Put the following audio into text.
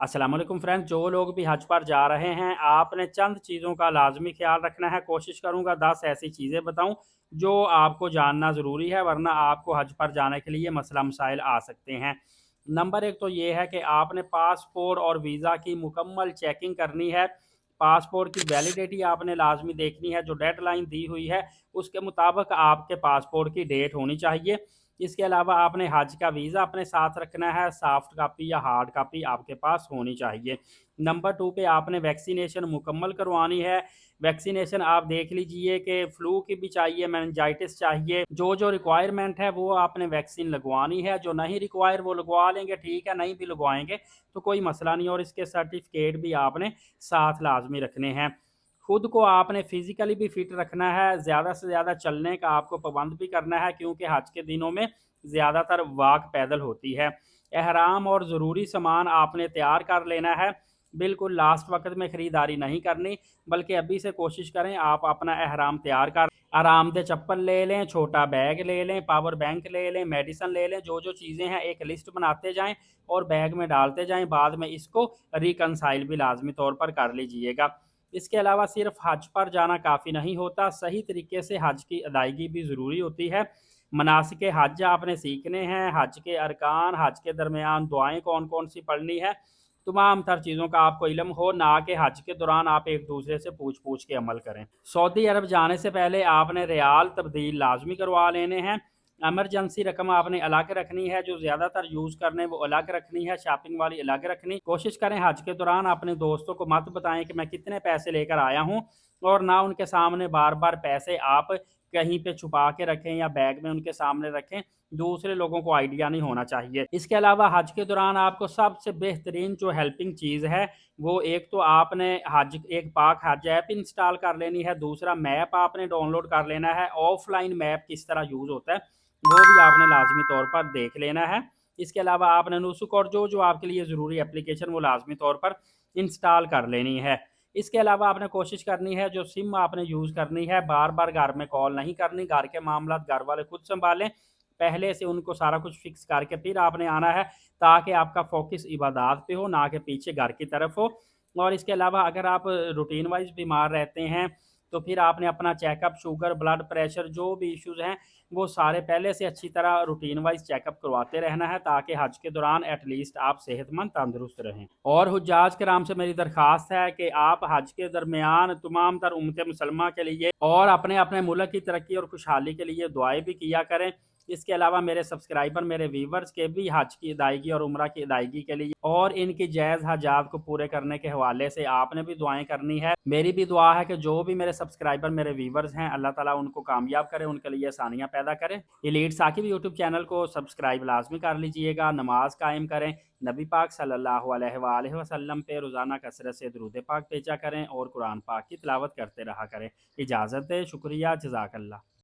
अस्सलाम वालेकुम फ्रेंड्स, जो लोग भी हज पर जा रहे हैं आपने चंद चीज़ों का लाजमी ख्याल रखना है। कोशिश करूँगा 10 ऐसी चीज़ें बताऊँ जो आपको जानना ज़रूरी है, वरना आपको हज पर जाने के लिए मसला मसाइल आ सकते हैं। नंबर एक तो ये है कि आपने पासपोर्ट और वीज़ा की मुकम्मल चेकिंग करनी है। पासपोर्ट की वैलिडिटी आपने लाजमी देखनी है, जो डेडलाइन दी हुई है उसके मुताबिक आपके पासपोर्ट की डेट होनी चाहिए। इसके अलावा आपने हज का वीज़ा अपने साथ रखना है, सॉफ्ट कापी या हार्ड कापी आपके पास होनी चाहिए। नंबर 2 पे आपने वैक्सीनेशन मुकम्मल करवानी है। वैक्सीनेशन आप देख लीजिए कि फ्लू की भी चाहिए, मेनिंजाइटिस चाहिए, जो रिक्वायरमेंट है वो आपने वैक्सीन लगवानी है। जो नहीं रिक्वायर वो लगवा लेंगे, ठीक है, नहीं भी लगवाएंगे तो कोई मसला नहीं। और इसके सर्टिफिकेट भी आपने साथ लाजमी रखने हैं। खुद को आपने फिजिकली भी फिट रखना है, ज़्यादा से ज़्यादा चलने का आपको पाबंद भी करना है, क्योंकि हज के दिनों में ज़्यादातर वाक पैदल होती है। एहराम और ज़रूरी सामान आपने तैयार कर लेना है। बिल्कुल लास्ट वक्त में ख़रीदारी नहीं करनी, बल्कि अभी से कोशिश करें आप अपना एहराम तैयार कर। आरामदेह चप्पल ले लें, छोटा बैग ले लें, पावर बैंक ले लें, मेडिसन ले लें। जो चीज़ें हैं एक लिस्ट बनाते जाएं और बैग में डालते जाएं। बाद में इसको रिकनसाइल भी लाजमी तौर पर कर लीजिएगा। इसके अलावा सिर्फ हज पर जाना काफ़ी नहीं होता, सही तरीके से हज की अदायगी भी ज़रूरी होती है। मनासिक हज आपने सीखने हैं, हज के अरकान, हज के दरमियान दुआएं कौन कौन सी पढ़नी है, तमाम तर चीज़ों का आपको इल्म हो, ना कि हज के दौरान आप एक दूसरे से पूछ पूछ के अमल करें। सऊदी अरब जाने से पहले आपने रियाल तब्दील लाजमी करवा लेने हैं। एमरजेंसी रकम आपने अलग रखनी है, जो ज़्यादातर यूज़ करने वो अलग रखनी है, शॉपिंग वाली अलग रखनी। कोशिश करें हज के दौरान अपने दोस्तों को मत बताएं कि मैं कितने पैसे लेकर आया हूँ, और ना उनके सामने बार बार पैसे आप कहीं पे छुपा के रखें या बैग में उनके सामने रखें। दूसरे लोगों को आइडिया नहीं होना चाहिए। इसके अलावा हज के दौरान आपको सबसे बेहतरीन जो हेल्पिंग चीज़ है, वो एक तो आपने हज एक पाक हज ऐप इंस्टॉल कर लेनी है। दूसरा मैप आपने डाउनलोड कर लेना है। ऑफलाइन मैप किस तरह यूज़ होता है वो भी आपने लाजमी तौर पर देख लेना है। इसके अलावा आपने नुस्ख और जो आपके लिए ज़रूरी एप्लीकेशन वो लाजमी तौर पर इंस्टॉल कर लेनी है। इसके अलावा आपने कोशिश करनी है, जो सिम आपने यूज़ करनी है, बार बार घर में कॉल नहीं करनी। घर के मामला घर वाले खुद संभालें, पहले से उनको सारा कुछ फिक्स करके फिर आपने आना है, ताकि आपका फोकस इबादत पे हो, ना कि पीछे घर की तरफ हो। और इसके अलावा अगर आप रूटीन वाइज बीमार रहते हैं तो फिर आपने अपना चेकअप, शुगर, ब्लड प्रेशर, जो भी इश्यूज़ हैं वो सारे पहले से अच्छी तरह रूटीन वाइज चेकअप करवाते रहना है, ताकि हज के दौरान एटलीस्ट आप सेहतमंद तंदुरुस्त रहें। और हुज्जाज कराम से मेरी दरख्वास्त है कि आप हज के दरमियान तमाम तर उम्मत मुसलमा के लिए और अपने अपने मुल्क की तरक्की और खुशहाली के लिए दुआएं भी किया करें। इसके अलावा मेरे सब्सक्राइबर, मेरे व्यूवर्स के भी हज की अदायगी और उम्रा की अदायगी के लिए और इनकी जायज़ हजात को पूरे करने के हवाले से आपने भी दुआएं करनी है। मेरी भी दुआ है कि जो भी मेरे सब्सक्राइबर, मेरे व्यूवर्स हैं, अल्लाह ताला उनको कामयाब करे, उनके लिए आसानियाँ पैदा करें। एलीट साकिब यूट्यूब चैनल को सब्सक्राइब लाजमी कर लीजिएगा। नमाज कायम करें, नबी पाक सल्लल्लाहु अलैहि वसल्लम पे रोज़ाना कसरत से दुरूद पाक भेजा करें और कुरान पाक की तिलावत करते रहा करें। इजाज़त है, शुक्रिया, जज़ाकल्लाह।